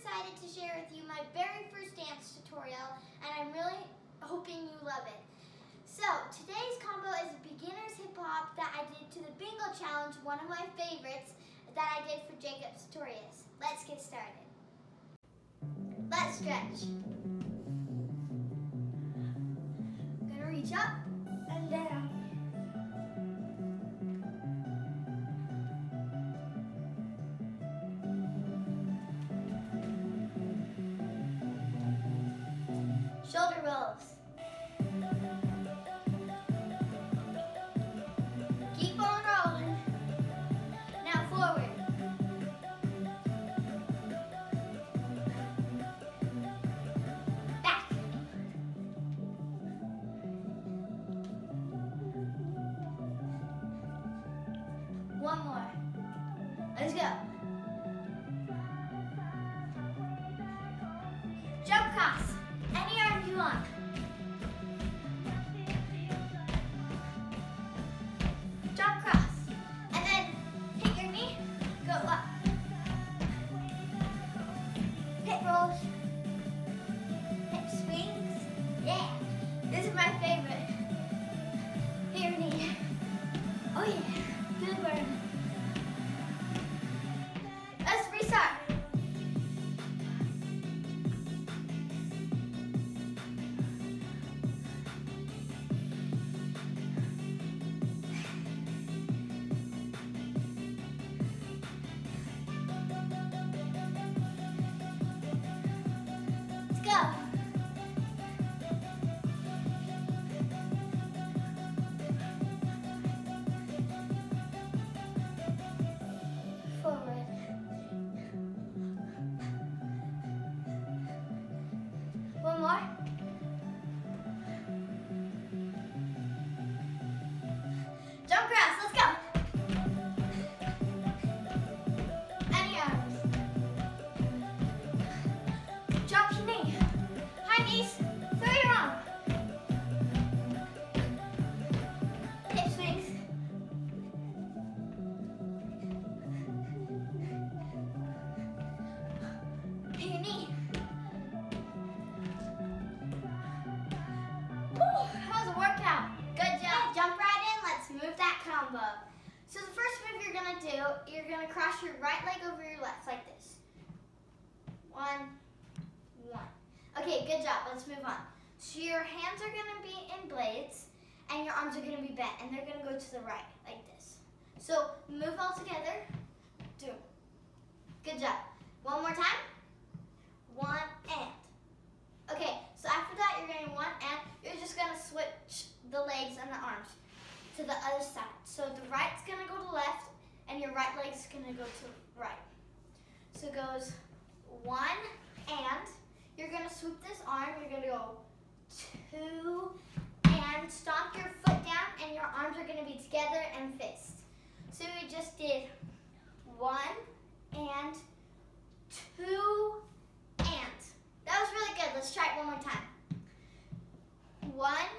excited to share with you my very first dance tutorial, and I'm really hoping you love it. So, today's combo is a beginner's hip hop that I did to the bingo challenge, one of my favorites that I did for Jacob Satorius. Let's get started. Let's stretch. I'm gonna reach up and down. Shoulder rolls. Keep on rolling. Now forward. Back. One more. Let's go. Jump cross. Any arm you want. Jump cross. And then hit your knee, go up. Hip rolls. Hip swings. Yeah. This is my favorite. Hit your knee. Oh yeah. Good burn. Let's restart. Go. Forward. One more. Jump cross, let's go. Any arms. Drop your knee. High knees, throw your arm. Hip swings. Hit your knee. Woo, that was a workout. Good job. Jump right in, let's move that combo. So the first move you're gonna do, you're gonna cross your right leg over your left like this. One. Okay, good job. Let's move on. So your hands are going to be in blades, and your arms are going to be bent, and they're going to go to the right, like this. So move all together. Do. Good job. One more time. One and. Okay, so after that, you're going one and. You're just going to switch the legs and the arms to the other side. So the right's going to go to left, and your right leg's going to go to right. So it goes one and. You're going to swoop this arm, you're going to go two, and stomp your foot down, and your arms are going to be together and fist. So we just did one and two and. That was really good. Let's try it one more time. One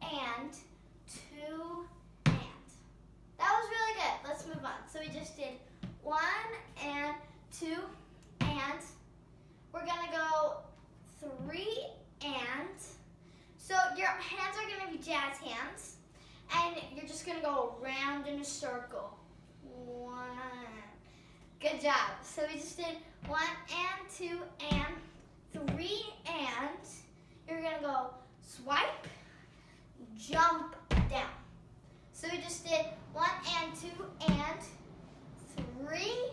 and two and. That was really good. Let's move on. So we just did one and two and. We're gonna go three and. So your hands are gonna be jazz hands, and you're just gonna go around in a circle. One. Good job. So we just did one and two and three and. You're gonna go swipe, jump down. So we just did one and two and three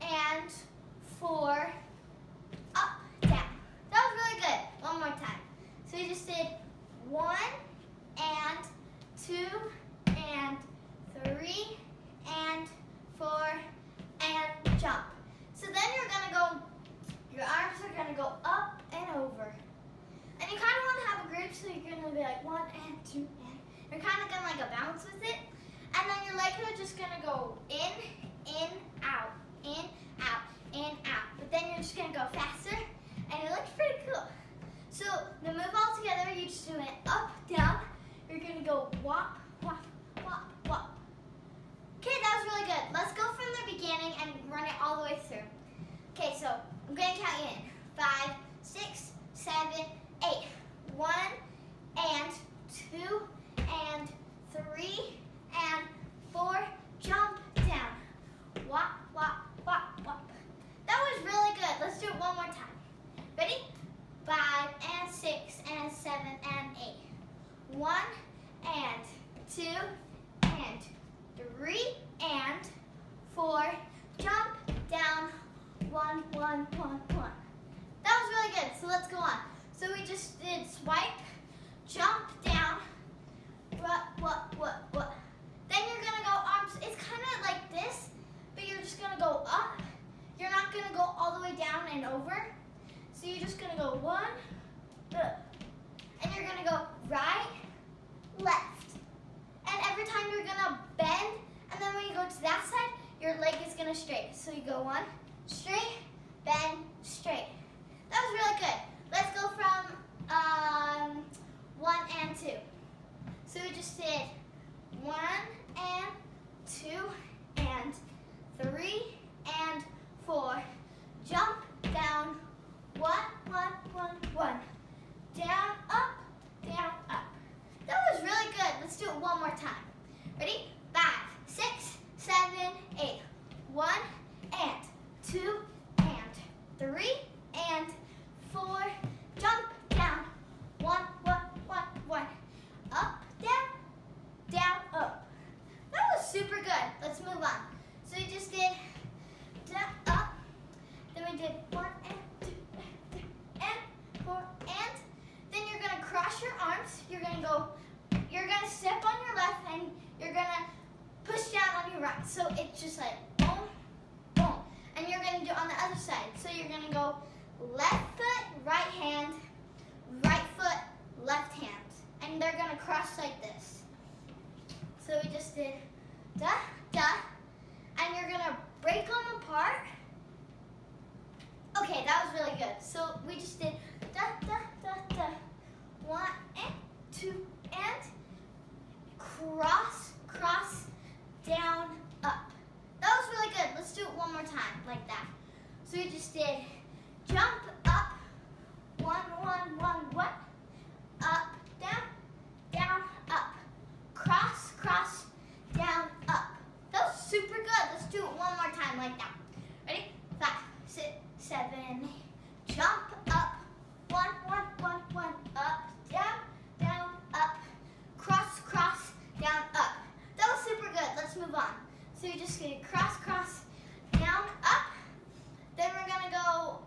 and four. Up, down. That was really good. One more time. So we just did one and two and three and four and jump. So then you're gonna go, your arms are gonna go up and over. And you kind of want to have a grip, so you're gonna be like one and two and. You're kind of gonna like a bounce with it. And then your legs are just gonna go in, out, in, out, in, out. But then you're just gonna go faster, and it looks pretty cool. So the move all together, you just do it up, down. You're gonna go wop, wop, wop, wop. Okay, that was really good. Let's go from the beginning and run it all the way through. Okay, so I'm going to count in. 5, 6, 7, 8. 1 and 2 and 3 and 4. Jump down. Wop, wop, wop, wop. That was really good. Let's do it one more time. Ready? 5 and 6 and 7 and 8. 1 and 2 and 3 and 4. Jump down. 1, 1, 1, 1. That was really good. So let's go on. So we just did swipe, jump down, what. Then you're gonna go arms. It's kind of like this, but you're just gonna go up. You're not gonna go all the way down and over. So you're just gonna go 1, and you're gonna go right, left. And every time you're gonna bend, and then when you go to that side, your leg is gonna straight. So you go 1, straight, bend, straight. That was really good. Let's go from 1 and 2. So we just did 1 and 2 and 3 and 4. Jump down. 1, 1, 1, 1. Down, up, down, up. That was really good. Let's do it one more time. Ready? 5, 6, 7, 8. 1 and 2 and 3 and 4. Jump down. 1, 1, 1, 1. Up, down, down, up. That was super good. Let's move on. So we just did down, up. Then we did 1 and 2 and 3 and 4 and. Then you're gonna cross your arms. You're gonna step on your left and you're gonna push down on your right. So it's just like boom, boom. And you're gonna do it on the other side. So you're gonna go left foot, right hand, right foot, left hand. And they're gonna cross like this. So we just did da, da, and you're gonna break them apart. Okay, that was really good. So we just did da, da, da, da. 1 and 2 and cross, cross, down, up. That was really good. Let's do it one more time like that. So we just did jump up, 1, 1, 1, 1, up, down, down, up, cross, cross, down, up. That was super good. Let's do it one more time like that. Ready? 5, 6, 7, 8. Jump up, 1, 1, 1, 1, up, down, down, up, cross, cross, down, up. That was super good. Let's move on. So you're just going to cross, cross, down, up. Then we're going to go,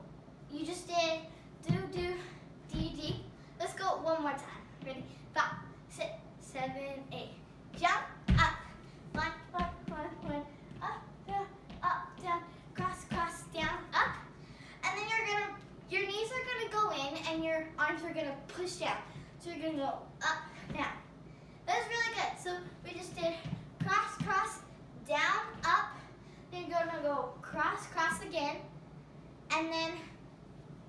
you just did do, do, D. Let's go one more time. Ready? 5, 6, 7, 8. Jump up. 1, 1, 1, 1. Up, down, cross, cross, down, up. And then your knees are gonna go in and your arms are gonna push down. So you're gonna go up, down. That was really good. So we just did cross, cross, down, up. Then you're gonna go cross, cross again. And then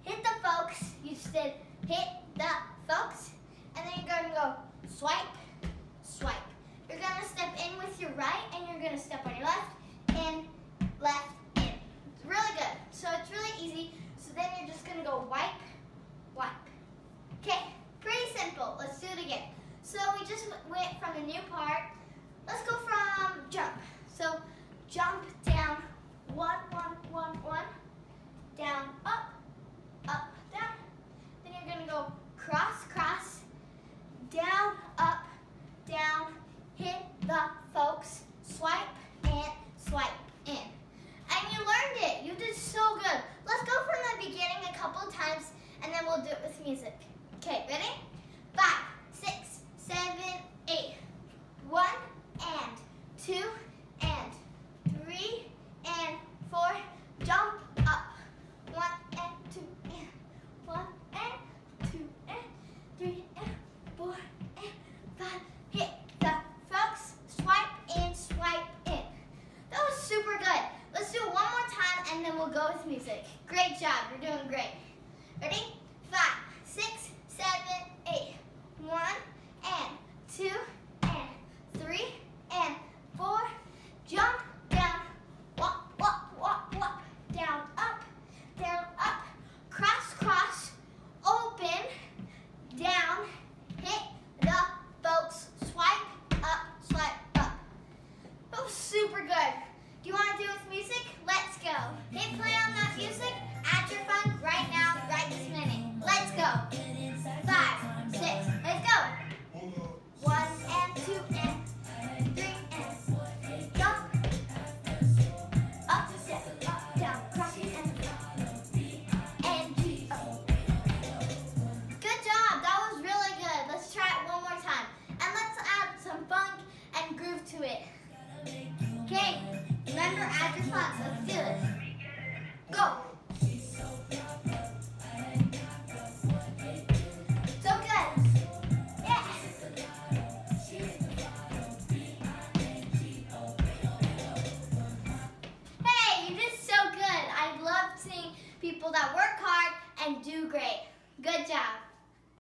hit the folks. You just did hit the folks. And then you're gonna go swipe, swipe. You're gonna step in with your right and you're gonna step on your left, in, left, in. It's really good. So it's really easy. So then you're just gonna go wipe, wipe. Okay, pretty simple. Let's do it again. So we just went from the new part. Let's go from jump. So jump down, 1, 1, 1, 1, down, up, down. Then you're gonna go cross, cross, down, up, down, hit the folks, swipe, and swipe in. And you learned it. You did so good. Let's go from the beginning a couple of times, and then we'll do it with music. Okay, ready? 5, 6, 7, 8. 1 and 2 and 3 and 4. Jump up. 1 and 2 and 1 and 2 and 3 and 4 and 5. Hit the folks, swipe in, swipe in. That was super good. Let's do it one more time and then we'll go with music. Great job. You're doing great. Ready? 5, 6, 7, 8. 1 and 2 and 3 and 4. Jump down. Walk, walk, walk, walk. Down, up, down, up. Hit play on that music. Add your funk right now, right this minute. Let's go. 5, 6, let's go. 1 and 2 and 3 and jump. Up, step, up, down, cross and G, up. Good job. That was really good. Let's try it one more time. And let's add some funk and groove to it. Okay, remember, add your funk. Let's do this. Go. So good. Yeah. Hey, you did so good. I love seeing people that work hard and do great. Good job.